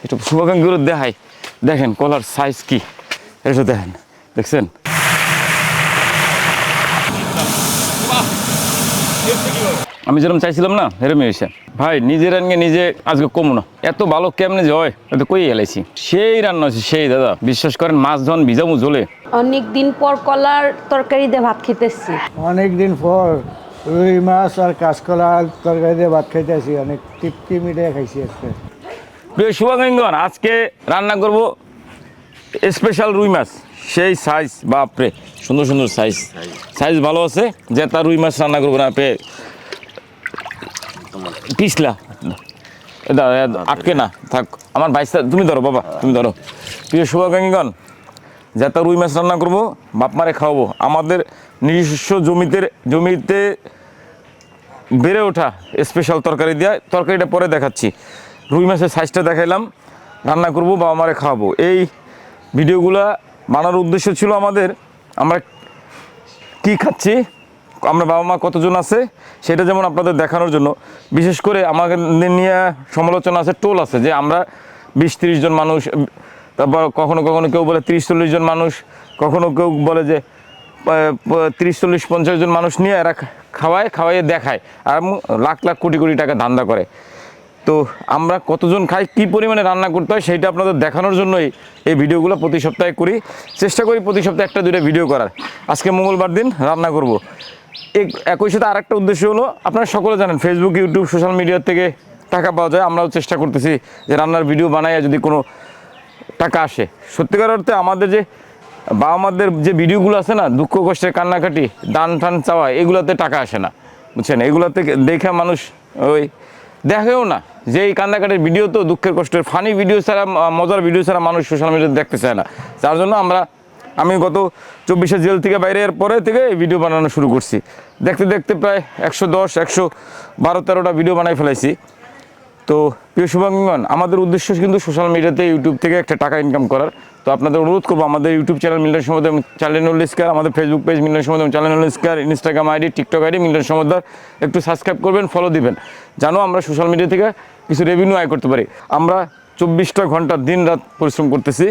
একটু শুভাকাঙ্ক্ষীগুলো দেখাই, দেখেন কলার সাইজ কি, এটা দেখেন, দেখছেন? আমি যেরকম চাইছিলাম না এরকম এসে ভাই নিজের রান্না নিজে আজকে কমু না, এত ভালো কেমনে যে হয় এটা কই এলাইছি, সেই রান্না হচ্ছে সেই দাদা, বিশ্বাস করেন মাছ ধন ভিজামু ঝোলে। অনেক দিন পর কলার তরকারি দিয়ে ভাত খেতেছি। অনেক দিন পর রুই মাছ আর কাঁচকলার তরকারি দিয়ে ভাত খাইতেছি, অনেক তৃপ্তি মিটিয়ে খাইছি আজকে। প্রিয় শুভাকাঙ্ক্ষীগণ, আজকে রান্না করব স্পেশাল রুই মাছ, সেই সাইজ, বাপরে সুন্দর সুন্দর সাইজ, সাইজ ভালো আছে, যে তার রুই মাছ রান্না করবো না পিছলা আটকে না থাক, আমার ভাইসা তুমি ধরো বাবা, তুমি ধরো। প্রিয় শুভাকাঙ্ক্ষীগণ, যেটা রুই মাছ রান্না করবো, বাপ মারে খাওয়াবো, আমাদের নিজস্ব জমিতে বেড়ে ওঠা স্পেশাল তরকারি দিয়ে, তরকারিটা পরে দেখাচ্ছি। রুই মাছের সাইজটা দেখাইলাম, রান্না করবো, বাবা মারে খাওয়াবো। এই ভিডিওগুলো বানানোর উদ্দেশ্য ছিল আমাদের, আমরা কি খাচ্ছি, আমরা বাবা মা কতজন আছে সেটা যেমন আপনাদের দেখানোর জন্য। বিশেষ করে আমাদের নিয়ে সমালোচনা আছে, টোল আছে যে আমরা 20-30 জন মানুষ, তারপর কখনো কখনো কেউ বলে 30-40 জন মানুষ, কখনো কেউ বলে যে 30-40-50 জন মানুষ নিয়ে এরা খাওয়াইয়ে দেখায়, আর লাখ লাখ কোটি কোটি টাকা ধান্দা করে। তো আমরা কতজন খাই, কী পরিমাণে রান্না করতে হয় সেইটা আপনাদের দেখানোর জন্যই এই ভিডিওগুলো প্রতি সপ্তাহে করি, চেষ্টা করি প্রতি সপ্তাহে 1-2টা ভিডিও করার। আজকে মঙ্গলবার দিন রান্না করব। একই সাথে আরেকটা উদ্দেশ্য হলো, আপনারা সকলে জানেন ফেসবুক, ইউটিউব, সোশ্যাল মিডিয়া থেকে টাকা পাওয়া যায়। আমরাও চেষ্টা করতেছি যে রান্নার ভিডিও বানাইয়া যদি কোনো টাকা আসে। সত্যিকার অর্থে আমাদের যে বাবা মাদের যে ভিডিওগুলো আছে না, দুঃখ কষ্টের কান্নাকাটি, দান টান চাওয়া, এগুলোতে টাকা আসে না, বুঝছেন? এগুলোতে দেখে মানুষ ওই দেখেও না যে এই কান্নাকাটির ভিডিও, তো দুঃখের কষ্টের ফানি ভিডিও ছাড়া, মজার ভিডিও ছাড়া মানুষ সোশ্যাল মিডিয়াতে দেখতে চায় না। যার জন্য আমি গত 24 জেল থেকে বাইরে এর পরে থেকে এই ভিডিও বানানো শুরু করছি। দেখতে দেখতে প্রায় 112-113টা ভিডিও বানাই ফেলাইছি। তো প্রিয় শুভাকাঙ্ক্ষীগণ, আমাদের উদ্দেশ্য কিন্তু সোশ্যাল মিডিয়াতে, ইউটিউব থেকে একটা টাকা ইনকাম করার। তো আপনাদের অনুরোধ করবো, আমাদের YouTube channel Milton Samadar channel স্কার, আমাদের Facebook page Milton Samadar channel স্কার, Instagram ID, TikTok ID Milton Samadar, একটু সাবস্ক্রাইব করবেন, ফলো দিবেন, জানো আমরা সোশ্যাল মিডিয়া থেকে কিছু রেভিনিউ আয় করতে পারি। আমরা 24টা ঘন্টা দিন রাত পরিশ্রম করতেছি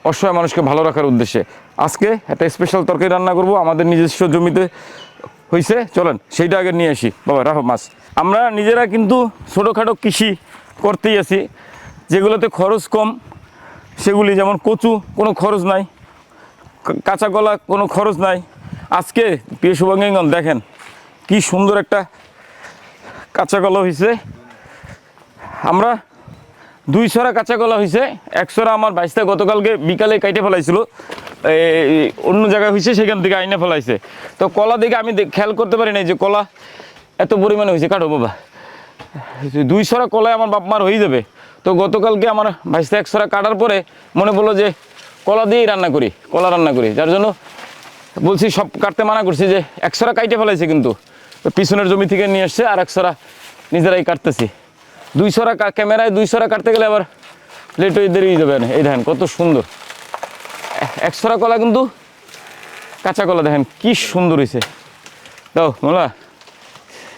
অসহায় মানুষকে ভালো রাখার উদ্দেশ্যে। আজকে একটা স্পেশাল তরকারি রান্না করব, আমাদের নিজস্ব জমিতে হয়েছে, চলেন সেইটা আগে নিয়ে আসি। বাবা রাখো মাছ। আমরা নিজেরা কিন্তু ছোটোখাটো কৃষি করতেই আছি, যেগুলোতে খরচ কম সেগুলি, যেমন কচু কোনো খরচ নাই, কাঁচা কলা কোনো খরচ নাই। আজকে প্রিয় শুভাকাঙ্ক্ষীগণ দেখেন কি সুন্দর একটা কাঁচা কলা হয়েছে। আমরা 2 ছড়া কাঁচা কলা হয়েছে, 1 ছড়া আমার ভাইস্তা গতকালকে বিকালে কাইটে ফেলাইছিল, অন্য জায়গায় হয়েছে, সেখান থেকে আইনে ফেলাইছে। তো কলা দেখে আমি খেয়াল করতে পারি নাই যে কলা এত পরিমাণে হয়েছে। কাটো বাবা, 2 ছড়া কলায় আমার বাপ মার হয়ে যাবে। তো গতকালকে আমার ভাইস্তা 1 ছড়া কাটার পরে মনে পড়লো যে কলা দিয়েই কলা রান্না করি, যার জন্য বলছি সব কাটতে মানা করছি, যে 1 ছড়া কাইটে ফেলাইছে, কিন্তু পিছনের জমি থেকে নিয়ে এসছে, আর 1 ছড়া নিজেরাই কাটতেছি। 2 ছড়া ক্যামেরায় 2 ছড়া কাটতে গেলে আবার লেট হয়ে দেরি হয়ে যাবে। এই দেখেন কত সুন্দর 1 ছড়া কলা, কিন্তু কাঁচা কলা দেখেন কি সুন্দর হয়েছে। দাও মোলা,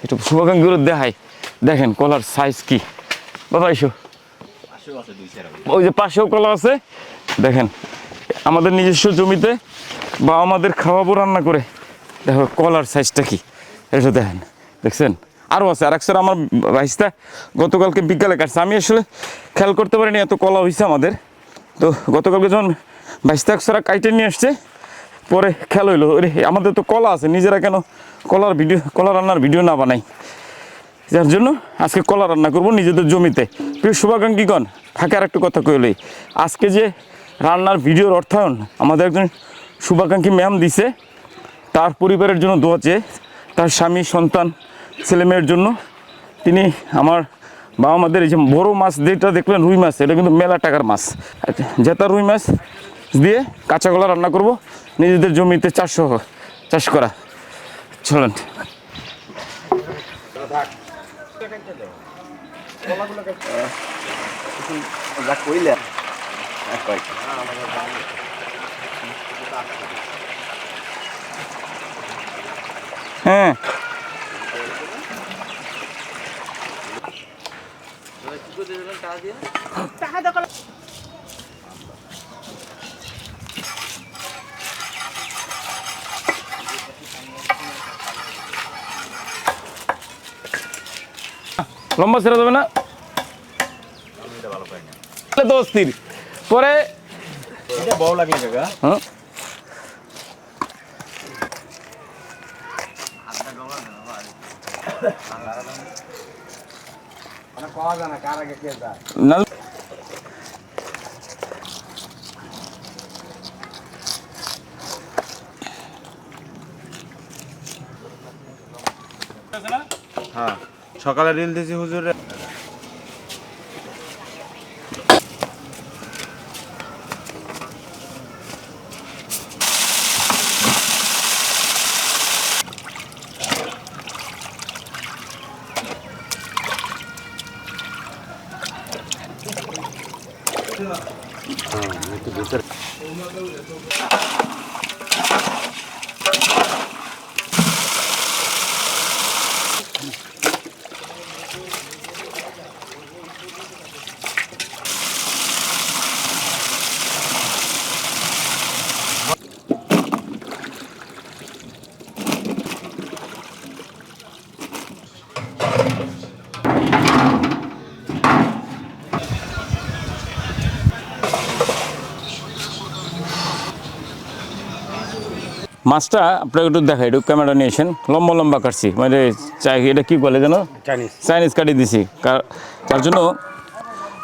একটু শুভাকাঙ্ক্ষীগুলো দেখাই, দেখেন কলার সাইজ কি। বাবা এসো, ওই যে পাশেও কলা আছে, দেখেন আমাদের নিজস্ব জমিতে বা আমাদের খাওয়াবো রান্না করে, দেখো কলার সাইজটা কি, এটা দেখেন, দেখছেন? আরও আছে, আর 1 ছড়া আমার ভাইস্তা গতকালকে বিকালে কাটছে, আমি আসলে খেয়াল করতে পারিনি এত কলা হয়েছে আমাদের। তো গতকালকে যখন ভাইস্তা 1 ছড়া কাইটে নিয়ে আসছে, পরে খেয়াল হইলো আমাদের তো কলা আছে, নিজেরা কেন কলা রান্নার ভিডিও না বানাই, যার জন্য আজকে কলা রান্না করব নিজেদের জমিতে। প্রিয় শুভাকাঙ্ক্ষীগণ, ফাঁকে আর একটু কথা কইলেই, আজকে যে রান্নার ভিডিওর অর্থায়ন আমাদের একজন শুভাকাঙ্ক্ষী ম্যাম দিছে, তার পরিবারের জন্য দোয়া চেয়ে, তার স্বামী, সন্তান, ছেলেমেয়ের জন্য। তিনি আমার বাবা মাদের এই যে বড়ো মাছ যেটা দেখলেন, রুই মাছ, এটা কিন্তু মেলা টাকার মাছ, যেটা রুই মাছ দিয়ে কাঁচা কলা রান্না করব নিজেদের জমিতে চাষ করা। চলেন। হ্যাঁ লম্বা ছেড়ে যাবে না তো অস্থির পরে বউ লাগলে কাকা হ্যাঁ না হ্যাঁ সকালে রিল দিছি হুজুরে মাছটা আপনাকে একটু দেখাই একটু ক্যামেরা নিয়ে এসেন লম্বা লম্বা কাটছি মানে এটা কি বলে যেন চাইনিজ কাটি দিছি তার জন্য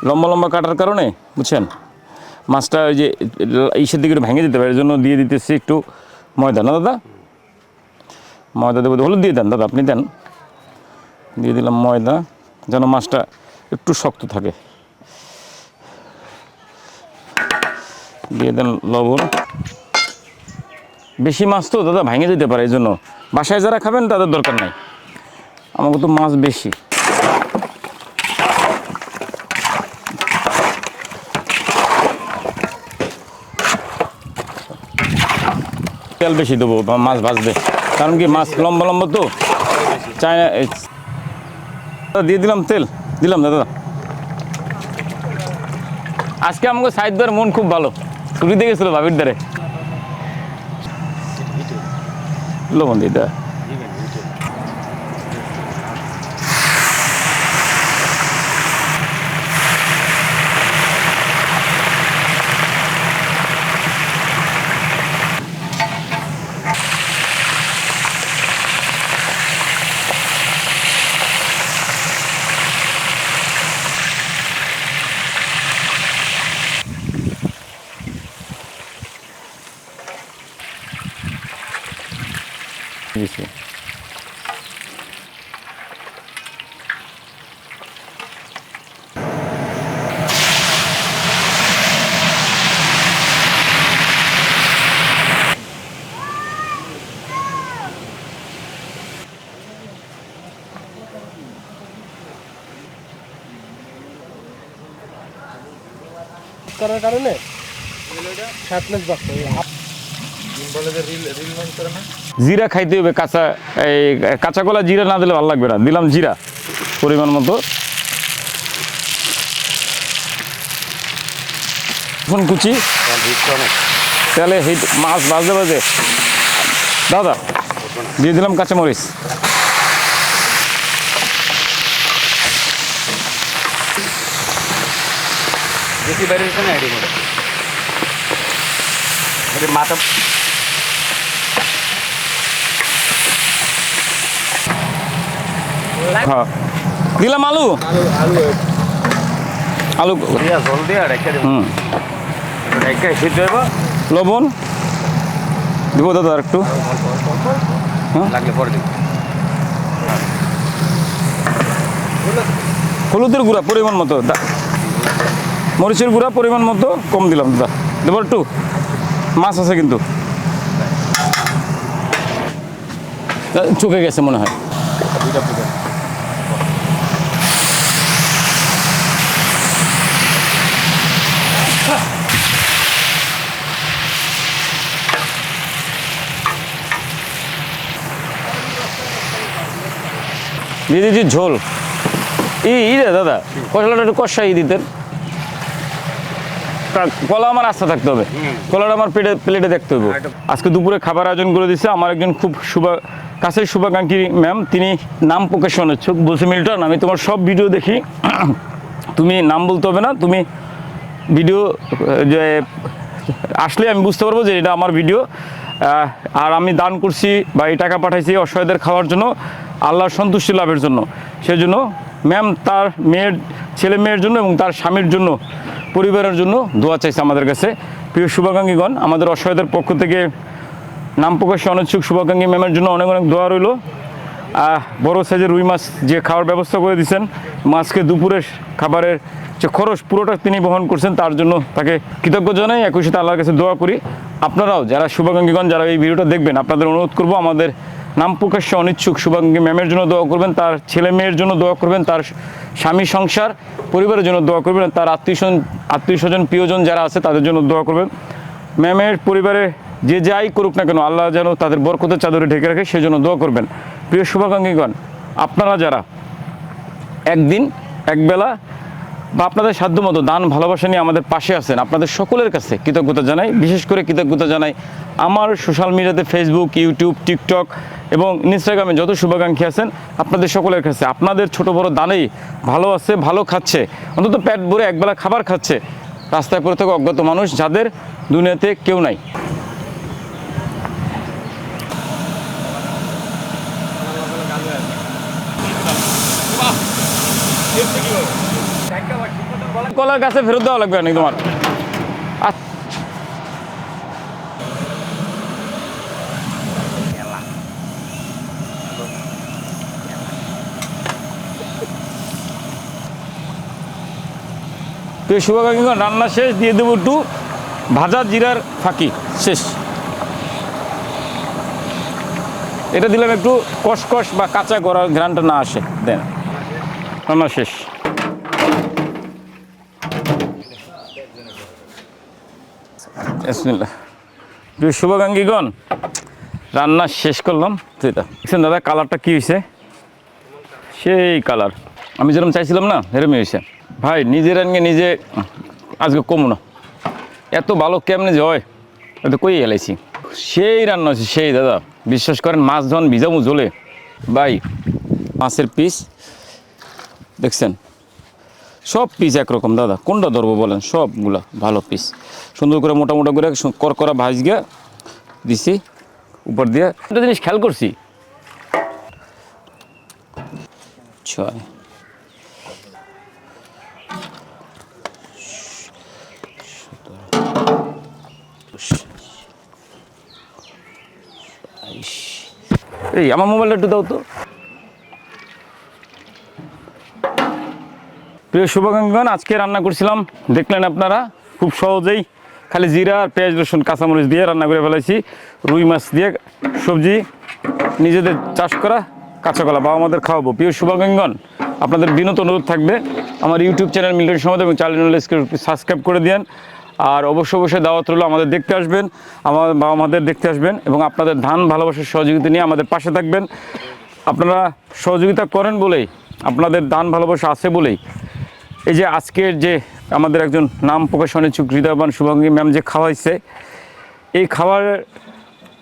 লম্বা লম্বা কাটার কারণে বুঝছেন মাছটা ওই যে ইসের দিকে একটু ভেঙে দিতে পারে এর জন্য দিয়ে দিতেছি একটু ময়দা না দাদা ময়দা দেবো হলুদ দিয়ে দেন দাদা আপনি দেন দিয়ে দিলাম ময়দা যেন মাছটা একটু শক্ত থাকে দিয়ে দেন লবণ বেশি মাছ তো দাদা ভেঙে যেতে পারে এই জন্য বাসায় যারা খাবেন তাদের দরকার নাই আমাকে তো মাছ বেশি তেল বেশি দেবো মাছ ভাজবে কারণ কি মাছ লম্বা লম্বা তো চায়না দিয়ে দিলাম তেল দিলাম দাদা আজকে আমাকে সাইডদার মন খুব ভালো ছুটি দিয়ে গেছিলো ভাবির দ্বারে লবণ দিয়ে দেয় দিছি করার কারণে শার্টনেস বাড়ছে জিরা খাইতে হবে কাঁচা এই কাঁচা কলা জিরা না দিলে ভালো লাগবে না দিলাম জিরা পরিমাণ মতো রসুন কুচি তাহলে হিট মাছ ভাজতে ভাজে দাদা দিয়ে দিলাম কাঁচামরিচ বেশি বাইরে না এটি করে মাথা হ্যাঁ দিলাম আলু আলু দিয়া জল দিয়া রেখে দেব হুম রেখে সিদ্ধ হইব লবণ দিব দাদা আর একটু লাগলে পরে দেব হলুদের গুঁড়া পরিমাণ মতো মরিচের গুঁড়া পরিমাণ মতো কম দিলাম দাদা দেবো একটু মাছ আছে কিন্তু চুকে গেছে মনে হয় দিয়ে দিচ্ছি ঝোল রে দাদা, কষলাটা একটু কষাই দিতেন। কলা আমার আস্থা থাকতে হবে, কলাটা আমার প্লেটে দেখতে হবে। আজকে দুপুরে খাবার আয়োজন করে দিচ্ছে আমার একজন খুব কাছের শুভাকাঙ্ক্ষী ম্যাম, তিনি নাম প্রকাশ অনিচ্ছুক। বলছে মিল্টন, আমি তোমার সব ভিডিও দেখি, তুমি নাম বলতে হবে না, তুমি ভিডিও যে আসলে আমি বুঝতে পারবো যে এটা আমার ভিডিও, আর আমি দান করছি বা এই টাকা পাঠাইছি অসহায়দের খাওয়ার জন্য, আল্লাহর সন্তুষ্টি লাভের জন্য। সেজন্য ম্যাম তার ছেলে মেয়ের জন্য এবং তার স্বামীর জন্য, পরিবারের জন্য দোয়া চাইছে আমাদের কাছে। প্রিয় শুভাকাঙ্ক্ষীগণ, আমাদের অসহায়দের পক্ষ থেকে নাম প্রকাশে অনিচ্ছুক শুভাকাঙ্ক্ষী ম্যামের জন্য অনেক অনেক দোয়া রইল। বড় সাইজের রুই মাছ যে খাওয়ার ব্যবস্থা করে দিয়েছেন, মাছকে দুপুরের খাবারের যে খরচ পুরোটা তিনি বহন করছেন, তার জন্য তাকে কৃতজ্ঞ জানাই। একই সাথে আল্লাহর কাছে দোয়া করি। আপনারাও যারা শুভাকাঙ্ক্ষীগণ যারা এই ভিডিওটা দেখবেন, আপনাদের অনুরোধ করব আমাদের নাম প্রকাশ্যে অনিচ্ছুক শুভাকাঙ্ক্ষী ম্যামের জন্য দোয়া করবেন, তার ছেলে মেয়ের জন্য দোয়া করবেন, তার স্বামী সংসার পরিবারের জন্য দোয়া করবেন, তার আত্মীয় স্বজন প্রিয়জন যারা আছে তাদের জন্য দোয়া করবেন। ম্যামের পরিবারে যে যাই করুক না কেন, আল্লাহ যেন তাদের বরকতের চাদরে ঢেকে রাখে, সেজন্য দোয়া করবেন। প্রিয় শুভাকাঙ্ক্ষীগণ, আপনারা যারা একদিন একবেলা বা আপনাদের সাধ্যমতো দান ভালোবাসা নিয়ে আমাদের পাশে আছেন, আপনাদের সকলের কাছে কৃতজ্ঞতা জানাই। বিশেষ করে কৃতজ্ঞতা জানাই আমার সোশ্যাল মিডিয়াতে ফেসবুক, ইউটিউব, টিকটক এবং ইনস্টাগ্রামে যত শুভাকাঙ্ক্ষী আছেন, আপনাদের সকলের কাছে। আপনাদের ছোট বড় দানেই ভালো আছে, ভালো খাচ্ছে, অন্তত পেট ভরে একবেলা খাবার খাচ্ছে রাস্তায় পড়ে থাকা অজ্ঞাত মানুষ, যাদের দুনিয়াতে কেউ নাই। কলার গাছে ফেরত দেওয়া লাগবে না তোমার। তো শুভাকাঙ্ক্ষীগণ, রান্না শেষ, দিয়ে দেবো একটু ভাজা জিরার ফাঁকি, শেষ। এটা দিলাম একটু কষকষ বা কাঁচা করার ঘ্রাণটা না আসে, দেন। রান্না শেষ। বিসমিল্লাহ। প্রিয় শুভাকাঙ্ক্ষীগণ, রান্না শেষ করলাম। তো এটা দেখছেন দাদা, কালারটা কী হয়েছে? সেই কালার আমি যেরকম চাইছিলাম না, এরকমই হয়েছে। ভাই নিজের রান্না নিজে আজকে কমু না, এত ভালো কেমনে যে হয় এত কই এলাইছি। সেই রান্না হয়েছে সেই দাদা, বিশ্বাস করেন। মাছ যখন ভিজামু ঝোলে, ভাই মাছের পিস দেখছেন, সব পিস একরকম দাদা, কোনটা ধরবো বলেন? সবগুলা ভালো পিস, সুন্দর করে মোটা মোটা করে করকরা ভাজ গিয়ে দিছি উপর দিয়ে। একটা জিনিস খেয়াল করছি, ছয় এই আমার মোবাইলটা একটু দাও তো। প্রিয় শুভাকাঙ্ক্ষীগণ, আজকে রান্না করছিলাম, দেখলেন আপনারা, খুব সহজেই খালি জিরা আর পেঁয়াজ রসুন কাঁচামরিচ দিয়ে রান্না করে ফেলাইছি। রুই মাছ দিয়ে সবজি, নিজেদের চাষ করা কাঁচা কলা বাবা আমাদের খাওয়াবো। প্রিয় শুভাকাঙ্ক্ষীগণ, আপনাদের বিনত অনুরোধ থাকবে আমার ইউটিউব চ্যানেল মিল্টন সমাদ এবং চ্যানেল সাবস্ক্রাইব করে দেন। আর অবশ্যই দাওয়াত রইল, আমাদের দেখতে আসবেন, আমাদের দেখতে আসবেন এবং আপনাদের ধান ভালোবাসার সহযোগিতা নিয়ে আমাদের পাশে থাকবেন। আপনারা সহযোগিতা করেন বলেই, আপনাদের দান ভালোবাসা আছে বলেই এই যে আজকের যে আমাদের একজন নাম প্রকাশ অনিচ্ছুক হৃদয়বান শুভাকাঙ্ক্ষী ম্যাম যে খাওয়াইছে, এই খাবার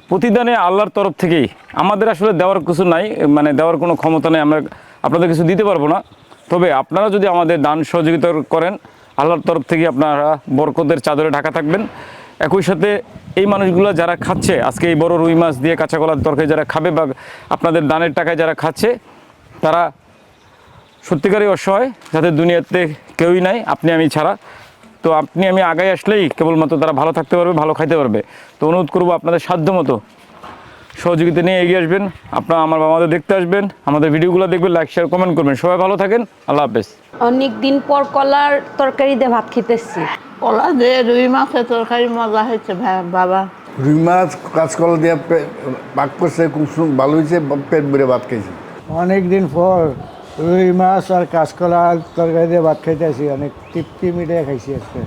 প্রতিদানে আল্লাহর তরফ থেকেই। আমাদের আসলে দেওয়ার কিছু নাই, মানে দেওয়ার কোনো ক্ষমতা নেই, আমরা আপনাদের কিছু দিতে পারবো না। তবে আপনারা যদি আমাদের দান সহযোগিতা করেন, আল্লাহর তরফ থেকে আপনারা বরকতের চাদরে ঢাকা থাকবেন। একই সাথে এই মানুষগুলো যারা খাচ্ছে আজকে এই বড় রুই মাছ দিয়ে কাঁচা কলার তরকারি যারা খাবে বা আপনাদের দানের টাকায় যারা খাচ্ছে, তারা সত্যিকারই অসহায়, যাদের দুনিয়াতে কেউই নাই, আপনি আমি ছাড়া। তো আপনি আমি আগায় আসলেই কেবলমাত্র তারা ভালো থাকতে পারবে, ভালো খাইতে পারবে। তো অনুরোধ করবো আপনাদের সাধ্যমতো সহযোগিতা নিয়ে এগিয়ে আসবেন, আপনারা আমাদের দেখতে আসবেন, আমাদের ভিডিওগুলো দেখবেন, লাইক শেয়ার কমেন্ট করবেন। সবাই ভালো থাকেন, আল্লাহ হাফেজ। অনেক দিন পর কলার তরকারি দিয়ে ভাত খেতেছি। কলা দিয়ে রুই মাছের তরকারি মজা হয়েছে বাবা। রুই মাছ কাঁচকলা দিয়ে পাক করছে, খুব ভালো হয়েছে, পেট ভরে ভাত খাইছি। অনেক দিন পর রুই মাছ আর কাঁচকলা তরকারি দিয়ে ভাত খাইতেছি, অনেক তৃপ্তি মিটিয়ে খাইছি আজকে।